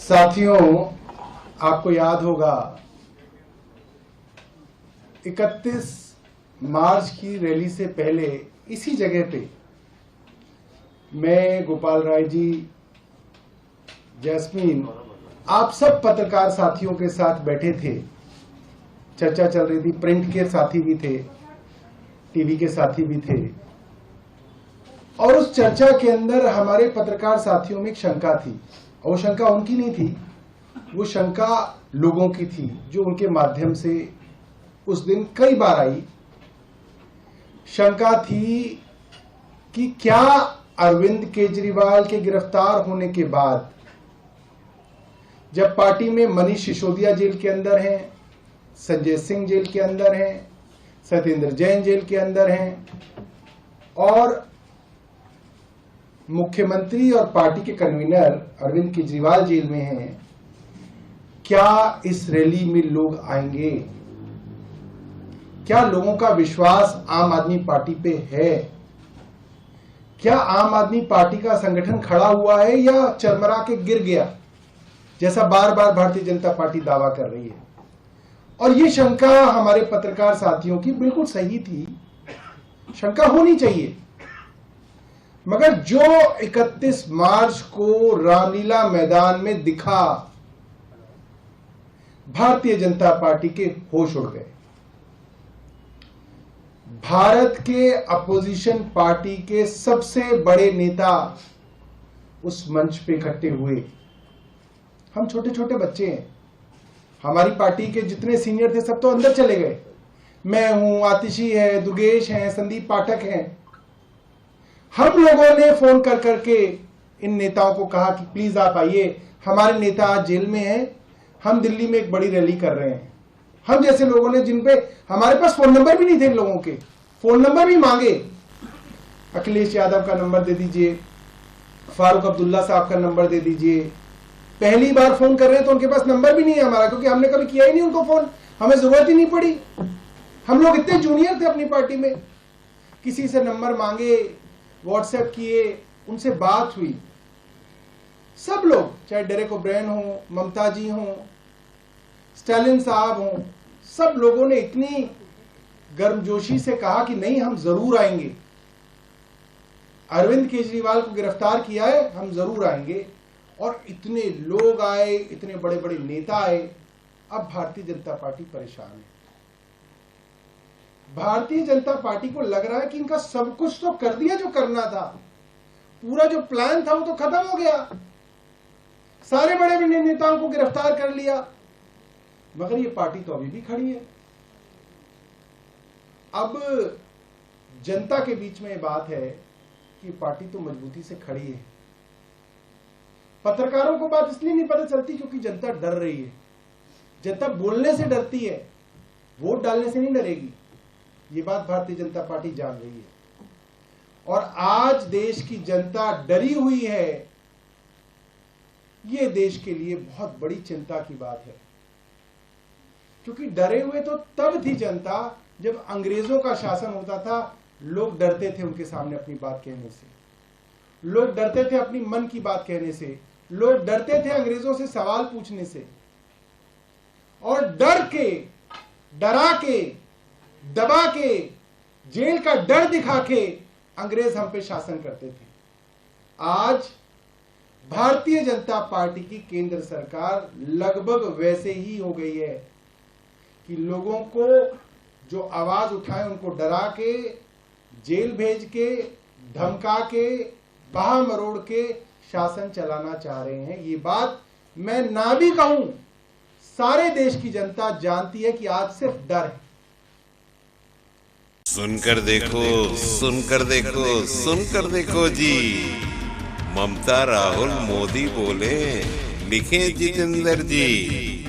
साथियों, आपको याद होगा 31 मार्च की रैली से पहले इसी जगह पे मैं, गोपाल राय जी, जैस्मीन, आप सब पत्रकार साथियों के साथ बैठे थे। चर्चा चल रही थी, प्रिंट के साथी भी थे, टीवी के साथी भी थे। और उस चर्चा के अंदर हमारे पत्रकार साथियों में एक शंका थी, और वो शंका उनकी नहीं थी, वो शंका लोगों की थी जो उनके माध्यम से उस दिन कई बार आई। शंका थी कि क्या अरविंद केजरीवाल के गिरफ्तार होने के बाद, जब पार्टी में मनीष सिसोदिया जेल के अंदर हैं, संजय सिंह जेल के अंदर हैं, सत्येंद्र जैन जेल के अंदर हैं, और मुख्यमंत्री और पार्टी के कन्वीनर अरविंद केजरीवाल जेल में हैं, क्या इस रैली में लोग आएंगे? क्या लोगों का विश्वास आम आदमी पार्टी पे है? क्या आम आदमी पार्टी का संगठन खड़ा हुआ है या चरमरा के गिर गया, जैसा बार बार भारतीय जनता पार्टी दावा कर रही है? और ये शंका हमारे पत्रकार साथियों की बिल्कुल सही थी, शंका होनी चाहिए। मगर जो 31 मार्च को रामलीला मैदान में दिखा, भारतीय जनता पार्टी के होश उड़ गए। भारत के अपोजिशन पार्टी के सबसे बड़े नेता उस मंच पे इकट्ठे हुए। हम छोटे छोटे बच्चे हैं, हमारी पार्टी के जितने सीनियर थे सब तो अंदर चले गए। मैं हूं, आतिशी है, दुर्गेश हैं, संदीप पाठक हैं। हम लोगों ने फोन कर करके इन नेताओं को कहा कि प्लीज आप आइए, हमारे नेता आज जेल में हैं, हम दिल्ली में एक बड़ी रैली कर रहे हैं। हम जैसे लोगों ने, जिन पे हमारे पास फोन नंबर भी नहीं थे, इन लोगों के फोन नंबर भी मांगे। अखिलेश यादव का नंबर दे दीजिए, फारूक अब्दुल्ला साहब का नंबर दे दीजिए। पहली बार फोन कर रहे हैं तो उनके पास नंबर भी नहीं है हमारा, क्योंकि हमने कभी किया ही नहीं उनको फोन, हमें जरूरत ही नहीं पड़ी। हम लोग इतने जूनियर थे अपनी पार्टी में, किसी से नंबर मांगे, व्हाट्सएप किए, उनसे बात हुई। सब लोग, चाहे डेरेक ओब्रायन हो, ममता जी हो, स्टालिन साहब हो, सब लोगों ने इतनी गर्मजोशी से कहा कि नहीं, हम जरूर आएंगे। अरविंद केजरीवाल को गिरफ्तार किया है, हम जरूर आएंगे। और इतने लोग आए, इतने बड़े बड़े नेता आए। अब भारतीय जनता पार्टी परेशान है। भारतीय जनता पार्टी को लग रहा है कि इनका सब कुछ तो कर दिया जो करना था, पूरा जो प्लान था वो तो खत्म हो गया, सारे बड़े बड़े नेताओं को गिरफ्तार कर लिया, मगर ये पार्टी तो अभी भी खड़ी है। अब जनता के बीच में ये बात है कि पार्टी तो मजबूती से खड़ी है। पत्रकारों को बात इसलिए नहीं पता चलती क्योंकि जनता डर रही है। जनता बोलने से डरती है, वोट डालने से नहीं डरेगी। ये बात भारतीय जनता पार्टी जान रही है। और आज देश की जनता डरी हुई है, ये देश के लिए बहुत बड़ी चिंता की बात है। क्योंकि डरे हुए तो तब थी जनता जब अंग्रेजों का शासन होता था। लोग डरते थे उनके सामने अपनी बात कहने से, लोग डरते थे अपनी मन की बात कहने से, लोग डरते थे अंग्रेजों से सवाल पूछने से। और डर के, डरा के, दबा के, जेल का डर दिखा के अंग्रेज हम पे शासन करते थे। आज भारतीय जनता पार्टी की केंद्र सरकार लगभग वैसे ही हो गई है कि लोगों को जो आवाज उठाए उनको डरा के, जेल भेज के, धमका के, बाह मरोड़ के शासन चलाना चाह रहे हैं। ये बात मैं ना भी कहूं, सारे देश की जनता जानती है कि आज सिर्फ डर है। सुनकर देखो, सुनकर देखो, सुनकर देखो जी। ममता, राहुल, मोदी बोले, लिखे जितेंद्र जी।